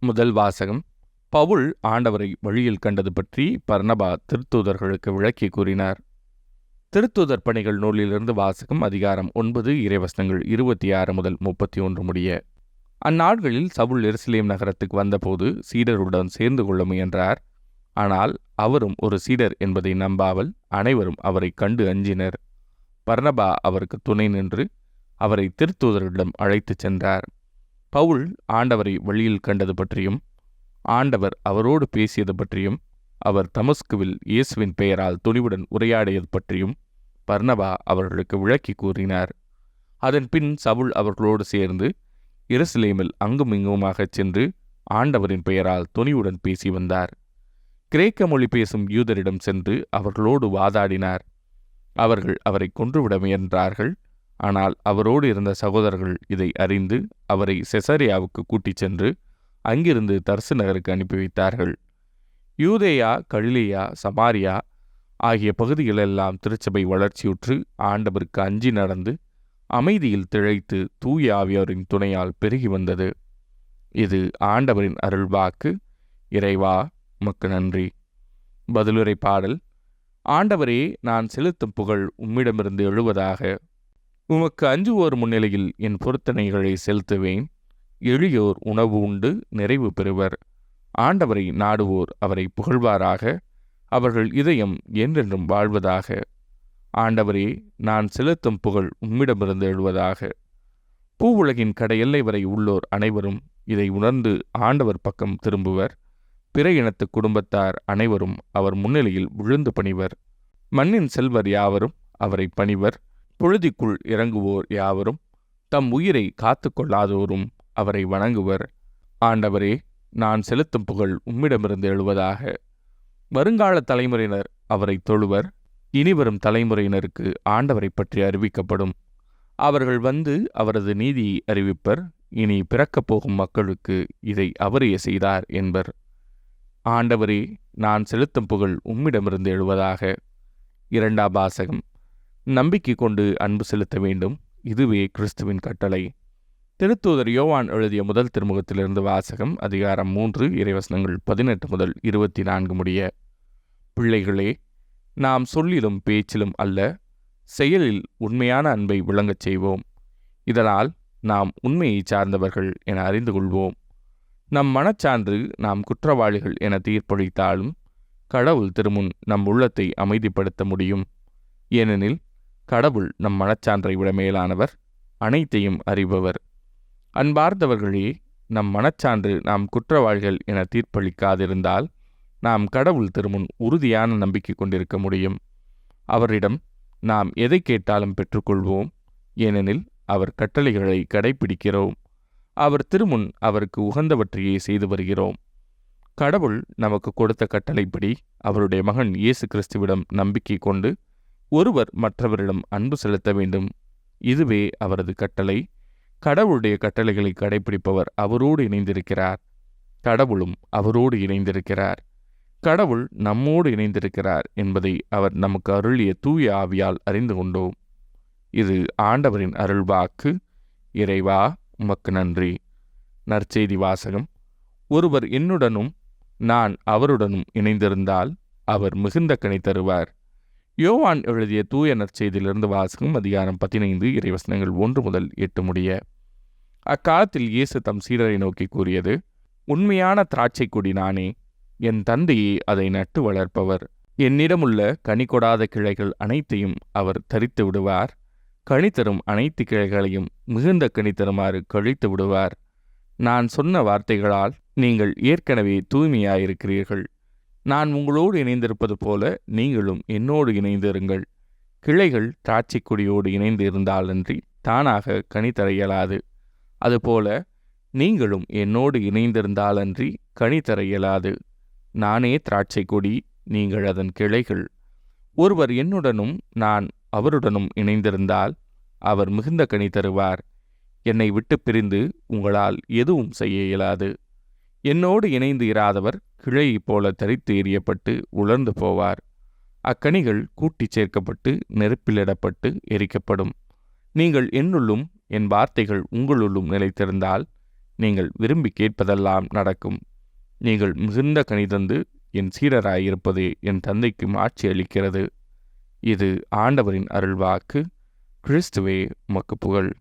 முதல் வாசகம். பவுல் ஆண்டவரை வழியில் கண்டது பற்றி பர்னபா திருத்தூதர்களுக்கு விளக்கி கூறினார். திருத்தூதர் பணிகள் நூலிலிருந்து வாசகம். அதிகாரம் 9 இறைவசனங்கள் 26 முதல் 31 முடிய. அந்நாட்களில் சவுல் எருசலேம் நகரத்துக்கு வந்தபோது சீடருடன் சேர்ந்து கொள்ள முயன்றார். ஆனால் அவரும் ஒரு சீடர் என்பதை நம்பாமல் அனைவரும் அவரை கண்டு அஞ்சினர். பர்னபா அவருக்கு துணை நின்று அவரை திருத்தூதரிடம் அழைத்துச் சென்றார். பவுல் ஆண்டவரை வழியில் கண்டது பற்றியும் ஆண்டவர் அவரோடு பேசியது பற்றியும் அவர் தமஸ்குவில் இயேசுவின் பெயரால் துணிவுடன் உரையாடியது பற்றியும் பர்னபா அவர்களுக்கு விளக்கி கூறினார். அதன் பின் சவுல் அவர்களோடு சேர்ந்து எருசலேமில் அங்கும் இங்குமாகச் சென்று ஆண்டவரின் பெயரால் துணிவுடன் பேசி வந்தார். கிரேக்க மொழி பேசும் யூதரிடம் சென்று அவர்களோடு வாதாடினார். அவர்கள் அவரை கொன்றுவிட முயன்றார்கள். ஆனால் அவரோடு இருந்த சகோதரர்கள் இதை அறிந்து அவரை செசரியாவுக்கு கூட்டிச் சென்று அங்கிருந்து தர்சு நகருக்கு அனுப்பி வைத்தார்கள். யூதேயா, கலிலேயா, சமாரியா ஆகிய பகுதிகளெல்லாம் திருச்சபை வளர்ச்சியுற்று ஆண்டவருக்கு அஞ்சி நடந்து அமைதியில் திளைத்து தூய ஆவியாரின் துணையால் பெருகி வந்தது. இது ஆண்டவரின் அருள்வாக்கு. இறைவா, உமக்கு நன்றி. பதிலுரை பாடல். ஆண்டவரே, நான் செலுத்தும் புகழ் உம்மிடமிருந்து எழுவதாக. உமக்கு அஞ்சுவோர் முன்னிலையில் என் பொருத்தனைகளை செலுத்துவேன். எளியோர் உணவு உண்டு நிறைவு பெறுவர். ஆண்டவரை நாடுவோர் அவரை புகழ்வாராக. அவர்கள் இதயம் என்றென்றும் வாழ்வதாக. ஆண்டவரே, நான் செலுத்தும் புகழ் உம்மிடமிருந்து எழுவதாக. பூவுலகின் கடையெல்லை வரை உள்ளோர் அனைவரும் இதை உணர்ந்து ஆண்டவர் பக்கம் திரும்புவர். பிற இனத்து குடும்பத்தார் அனைவரும் அவர் முன்னிலையில் விழுந்து பணிவர். மண்ணின் செல்வர் யாவரும் அவரை பணிவர். புழுதிக்குள் இறங்குவோர் யாவரும் தம் உயிரை காத்து கொள்ளாதோரும் அவரை வணங்குவர். ஆண்டவரே, நான் செலுத்தும் புகழ் உம்மிடமிருந்து எழுவதாக. வருங்கால தலைமுறையினர் அவரை தொழுவர். இனிவரும் தலைமுறையினருக்கு ஆண்டவரை பற்றி அறிவிக்கப்படும். அவர்கள் வந்து அவரது நீதியை அறிவிப்பர். இனி பிறக்கப் போகும் மக்களுக்கு இதை அவரே செய்தார் என்பர். ஆண்டவரே, நான் செலுத்தும் புகழ் உம்மிடமிருந்து எழுவதாக. இரண்டாம் வாசகம். நம்பிக்கை கொண்டு அன்பு செலுத்த வேண்டும். இதுவே கிறிஸ்துவின் கட்டளை. திருத்தூதர் யோவான் எழுதிய முதல் திருமுகத்திலிருந்து வாசகம். அதிகாரம் 3 இறைவசனங்கள் 18 முதல் 24 முடிய. பிள்ளைகளே, நாம் சொல்லிலும் பேச்சிலும் அல்ல, செயலில் உண்மையான அன்பை விளங்கச் செய்வோம். இதனால் நாம் உண்மையை சார்ந்தவர்கள் என அறிந்து கொள்வோம். நம் மனச்சான்று நாம் குற்றவாளிகள் என தீர்ப்பளித்தாலும் கடவுள் திருமுன் நம் உள்ளத்தை அமைதிப்படுத்த முடியும். ஏனெனில் கடவுள் நம் மனச்சான்றை விட மேலானவர், அனைத்தையும் அறிபவர். அன்பார்ந்தவர்களே, நம் மனச்சான்று நாம் குற்றவாளிகள் என தீர்ப்பளிக்காதிருந்தால் நாம் கடவுள் திருமுன் உறுதியான நம்பிக்கை கொண்டிருக்க முடியும். அவரிடம் நாம் எதை கேட்டாலும் பெற்றுக்கொள்வோம். ஏனெனில் அவர் கட்டளைகளை கடைப்பிடிக்கிறோம். அவர் திருமுன் அவருக்கு உகந்தவற்றையே செய்து வருகிறோம். கடவுள் நமக்கு கொடுத்த கட்டளைப்படி அவருடைய மகன் இயேசு கிறிஸ்துவிடம் நம்பிக்கை கொண்டு ஒருவர் மற்றவரிடம் அன்பு செலுத்த வேண்டும். இதுவே அவரது கட்டளை. கடவுளுடைய கட்டளைகளை கடைப்பிடிப்பவர் அவரோடு இணைந்திருக்கிறார். கடவுளும் அவரோடு இணைந்திருக்கிறார். கடவுள் நம்மோடு இணைந்திருக்கிறார் என்பதை அவர் நமக்கு அருளிய தூய ஆவியால் அறிந்து கொண்டோம். இது ஆண்டவரின் அருள்வாக்கு. இறைவா, உமக்கு நன்றி. நற்செய்தி வாசகம். ஒருவர் என்னுடனும் நான் அவருடனும் இணைந்திருந்தால் அவர் மிகுந்த கனி தருவார். யோவான் எழுதிய தூய நற்செய்தியிலிருந்து வாசகம். அதிகாரம் 15 இறைவசனங்கள் 1 முதல் 8 முடிய. அக்காலத்தில் இயேசு தம் சீடரை நோக்கி கூறியது. உண்மையான திராட்சை கொடி நானே. என் தந்தையே அதை நட்டு வளர்ப்பவர். என்னிடமுள்ள கனி கொடாத கிளைகள் அனைத்தையும் அவர் தரித்து விடுவார். கனி தரும் அனைத்து கிளைகளையும் மிகுந்த கனி தருமாறு கழித்து விடுவார். நான் சொன்ன வார்த்தைகளால் நீங்கள் ஏற்கனவே தூய்மையாயிருக்கிறீர்கள். நான் உங்களோடு இணைந்திருப்பது போல நீங்களும் என்னோடு இணைந்திருங்கள். கிளைகள் திராட்சை கொடியோடு இணைந்து இருந்தாலன்றி தானாக கனி தர இயலாது. அதுபோல நீங்களும் என்னோடு இணைந்திருந்தாலன்றி கனி தர இயலாது. நானே திராட்சை கொடி, நீங்கள் அதன் கிளைகள். ஒருவர் என்னுடனும் நான் அவருடனும் இணைந்திருந்தால் அவர் மிகுந்த கனி தருவார். என்னை விட்டு பிரிந்து உங்களால் எதுவும் செய்ய இயலாது. என்னோடு இணைந்து இராதவர் கிளையைப் போல தரித்து எறியப்பட்டு உலர்ந்து போவார். அக்கனிகள் கூட்டிச் சேர்க்கப்பட்டு நெருப்பிலிடப்பட்டு எரிக்கப்படும். நீங்கள் என்னுள்ளும் என் வார்த்தைகள் உங்களுள்ளும் நிலைத்திருந்தால் நீங்கள் விரும்பி கேட்பதெல்லாம் நடக்கும். நீங்கள் மிகுந்த கனிதந்து என் சீடராயிருப்பது என் தந்தைக்கு மாட்சி அளிக்கிறது. இது ஆண்டவரின் அருள்வாக்கு. கிறிஸ்துவே உமக்கு புகழ்.